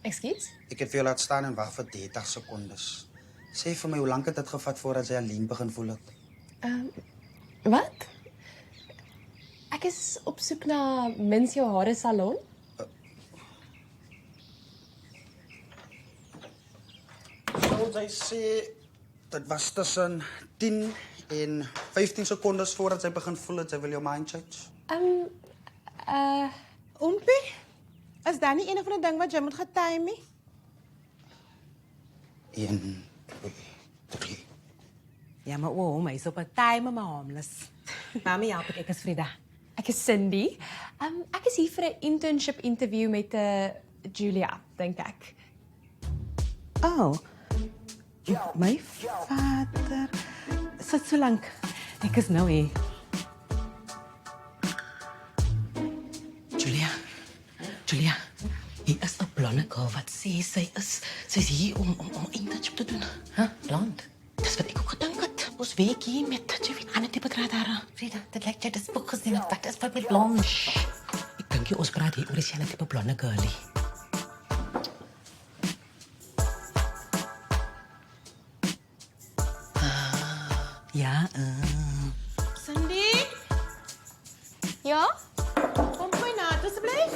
Ekskuus? Ek het vir jou laat staan en wag vir 30 sekondes. Sê vir my hoe lank het dit gevat voordat jy alleen begin voel het? Wat? Ek is op soek na Mins jou hare salon. Soos hy sê, dit was tussen 10 en 15 sekondes voordat sy begin voel dat sy wil jou mind change. Oompie, is daar nie een of ander ding wat jy moet getime nie? 1, 2, 3. Ja, maar oom, hy is op 'n time maar harmless. Mami, ja, ek is Frida. Ek is Cindy. Ek is hier vir 'n internship interview met Julia, dink ek. Oh. My vader. Sit so lank. Ek is nou hier. Julia, hier is 'n blonde girl wat sê sy's hier om internship te doen. Blond. Dis wat ek ook gedink het. Ons werk hier met jy weet ander tipe gradare. Frida, dit lyk jy dis boek gesien het. Wat is wat met blond? Ek dink jy ons praat hier oor dieselfde tipe blonde girlie. Ja, Cindy, Ja? kom my na asseblief.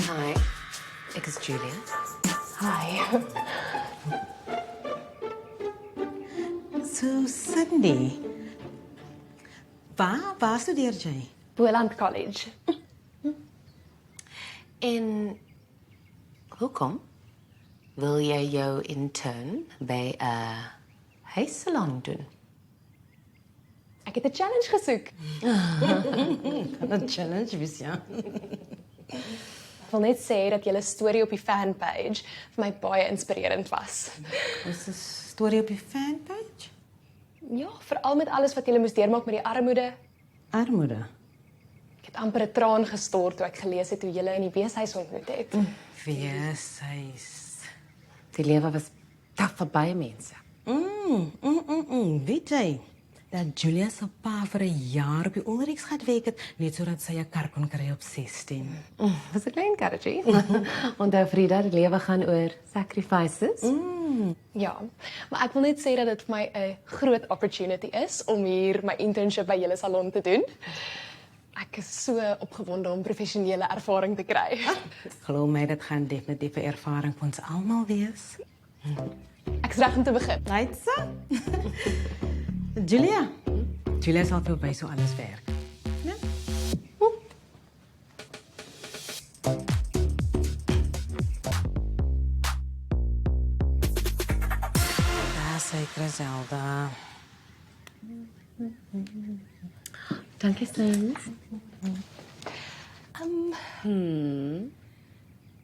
Hi. Ek is Julia. Hi. So Cindy. Waar studeer jy? Boland College. En hoekom wil jy jou intern by 'n huissalon doen? Ek het 'n challenge gesoek. 'n Challenge vis ja. Ek wil net sê dat julle storie op die fanpage vir my baie inspirerend was. Is 'n storie op die fanpage? Ja, veral met alles wat julle moes deurmaak met die armoede. Armoede. Ek het amper 'n traan gestort toe ek gelees het hoe julle in die weeshuis ontmoet het. Weeshuis. Die lewe was taaf vir baie mense. Weet jy dat Julia se pa vir 'n jaar op die Ulrichs gewerk het net sodat sy 'n kar kon kry op 16. Dis 'n klein karretjie. Onthou Frida, die lewe gaan oor sacrifices. Ja, maar ek wil net sê dat dit vir my 'n groot opportunity is om hier my internship by julle salon te doen. Ek is so opgewonde om professionele ervaring te kry. Glo my, dit gaan definitief 'n ervaring vir ons almal wees. Ek is reg om te begin. Right so. Julia sal vir by so alles werk. Ja? Daar sê Griselda. Dankie, Sins.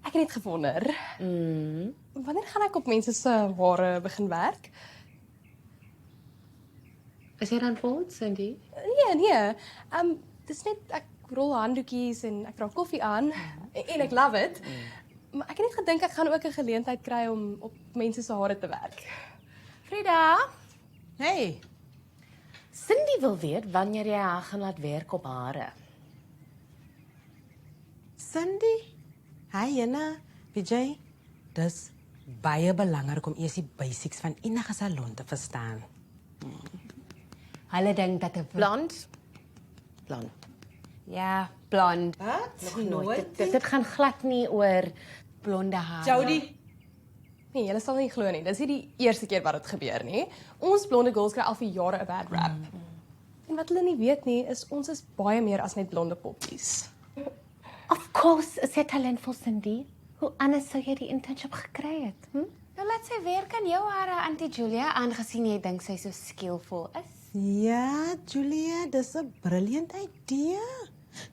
Ek het net gewonder. Wanneer gaan ek op mense se hare begin werk? Is jy dan vol, Cindy? Nee. Dis net ek rol handdoekies en ek dra koffie aan en ek love it. Maar ek het net gedink ek gaan ook 'n geleentheid kry om op mense se hare te werk. Frida, Hey, Cindy wil weet wanneer jy haar gaan laat werk op hare. Cindy. Hi, Jenna. PJ. Dis baie belangrik om eers die basics van enige salon te verstaan. Hulle dink dat 'n blond. Ja, blond. Wat? Nog nooit. Dit gaan glad nie oor blonde hare. Jody. Nee, julle sal nie glo nie. Dis nie die eerste keer wat dit gebeur nie. Ons blonde girls kry al vir jare 'n bad rap. En wat hulle nie weet nie, is ons is baie meer as net blonde poppies. Of course, is jy talentvol, Cindy. Hoe anders sou jy die internship gekry het? Nou laat sy werk aan jou hare, Auntie Julia, aangesien jy dink sy so skillvol is. Ja, Julia, dis 'n brilliant idee.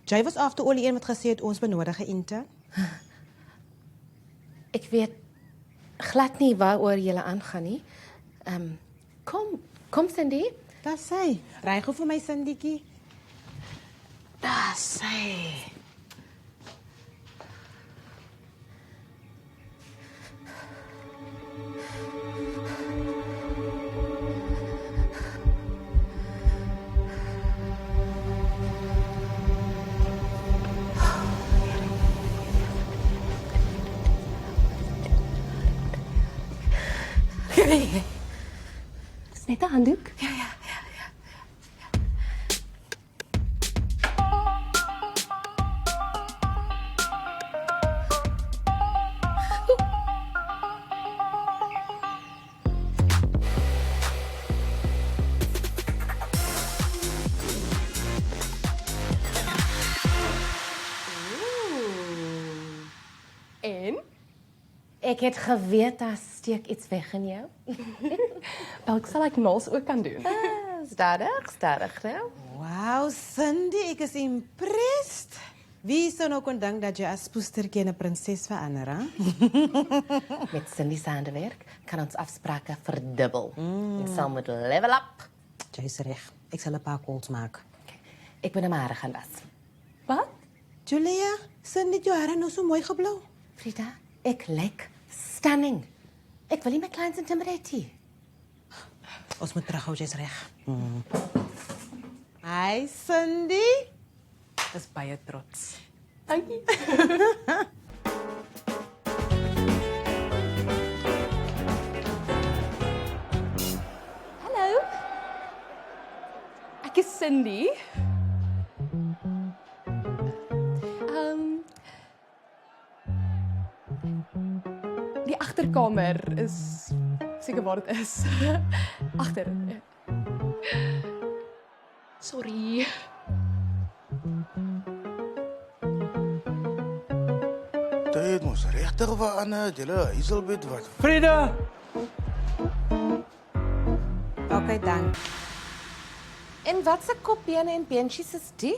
Jy was after al die een wat gesê het ons benodig 'n intern. Ek weet glad nie waaroor julle aangaan nie. Kom Cindy. Daar sê, ry gou vir my Cindytjie. Daar sê. Dis net 'n handdoek. En? Ek het geweet daar steek iets weg in jou. Dalk sal ek naals ook kan doen. Stadig nou. Wow, Cindy, ek is impressed. Wie sou nou kon dink dat jy as poestertjie 'n prinses verander, hè? Met Cindy se handewerk kan ons afsprake verdubbel. Ons sal moet level up. Jy's reg. Ek sal 'n paar calls maak. Ek moet my hare gaan was. Wat? Julia, Cindy, jou hare nou so mooi geblou. Frida, ek lyk stunning. Ek wil nie my clients intimidate nie. Ons moet terughou, jy's reg. Hi, Cindy. Dis baie trots. Dankie. Hallo. Ek is Cindy. Die agterkamer is seker waar dit is. Agter. Sorry. Dit moes regtig verander, julle Hazelbit wat. Frida! Okay, dank. En wat se kopbene en beentjies is die?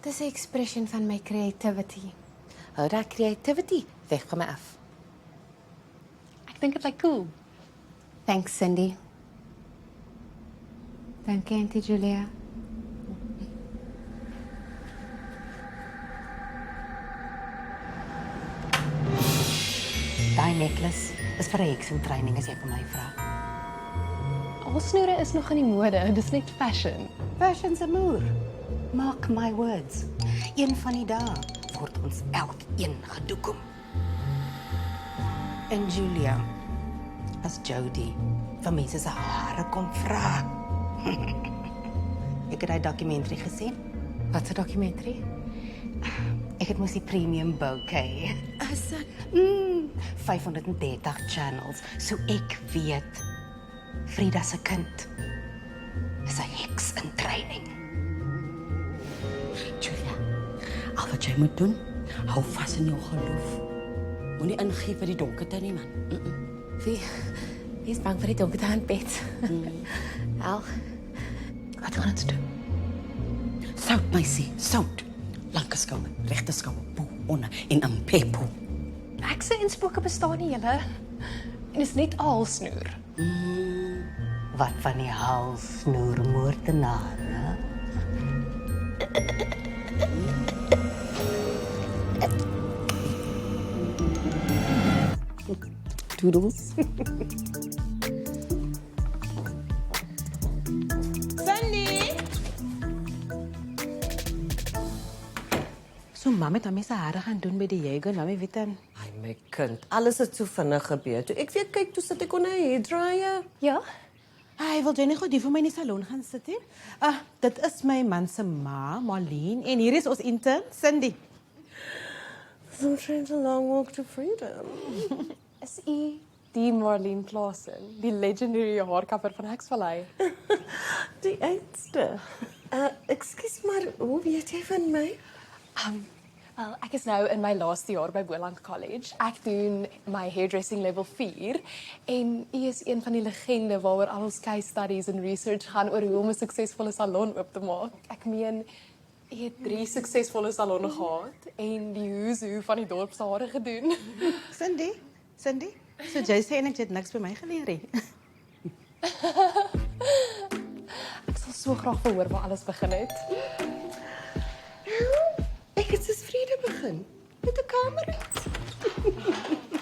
Dis 'n expression van my creativity. Hou daai creativity weg van my af. Ek dink dit lyk cool. Thanks, Cindy. Dankie, Auntie Julia. Daai necklace is vir 'n heksentraining as jy vir my vra. Alsnoere is nog in die mode, dis net fashion. Fashion's a moer. Mark my words. Een van die dae word ons elkeen gedoekom. En Julia, as Jody vir mense se hare kom vra. Ek het daai dokumentary gesien. Wat 'n dokumentary? Ek het mos die premium bouquet. Is dit 530 channels, so ek weet Frida se kind is 'n heks in training. Julia, al wat jy moet doen, hou vas in jou geloof. Moenie ingee vir die donkerte nie, man. Wie is bang vir die donkerte in bed? Al, Wat gaan ons doen? Sout, meisie, sout. Lanke skoue, regte skoue, bo, onder en in pepo. Hekse en spooke bestaan nie, julle. En dis net aalsnoer. Wat van die halsnoermoordenaar, hè? Toodles. Cindy! So mamma het hom se hare gaan doen by die Jager, nou weet dan. Ai my kind, alles het so vinnig gebeur. Toe ek weer kyk, toe sit ek onder 'n hairdryer. Ja? Hy wil jy nie gou die vir my in die salon gaan sit nie? Dit is my man se ma, Marlene, en hier is ons intern, Cindy. Sometimes a long walk to freedom. Is u die Marlene Claassen, die legendary haarkapper van Hexvallei? Die oudste. Ekskuus maar, hoe weet jy van my? Wel, ek is nou in my laaste jaar by Boland College. Ek doen my hairdressing level 4 en u is een van die legende waaroor al ons case studies en research gaan oor hoe om 'n suksesvolle salon oop te maak. Ek meen, u het 3 suksesvolle salonne gehad en die who's who van die dorp se hare gedoen. Cindy, so jy sê en ek het niks by my geleer nie. Ek sal so graag wil hoor waar alles begin het. Ek het soos Frida begin met 'n kamer.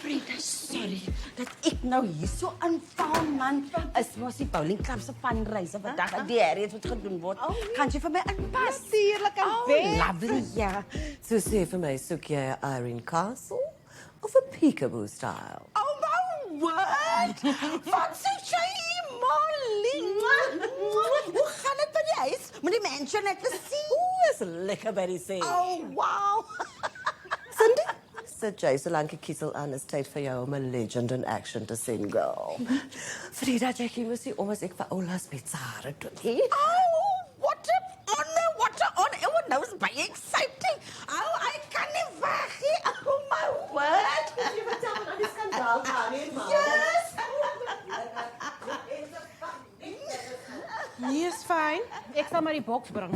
Frida, sorry dat ek nou hier so aanval, man. Is mos die bowling club se fundraiser vandag die area wat gedoen word. Kan jy vir my inpas? Natuurlik en Lovely, ja. So sê vir my, soek jy 'n Irene Castle of 'n peekaboo style? Oh my word! Wat sê jy, Molly? Hoe gaan dit by die huis? Moet die mansion net sien. Is lekker by die see. Oh, wow. Cindy, sit jy solank die kiesel aan is tyd vir jou om 'n legend in action te sien, girl. Frida, Jackie, moes jy om as ek vir Oula's pizza doen. Oh, what a honor, what a honor. Oh, nou is baie exciting. Oh, I kan nie wag nie. Oh, my word. Jy vertel my die skandaal gaan nie, ma. Yes. Nee, is fyn. Ek sal maar die boks bring.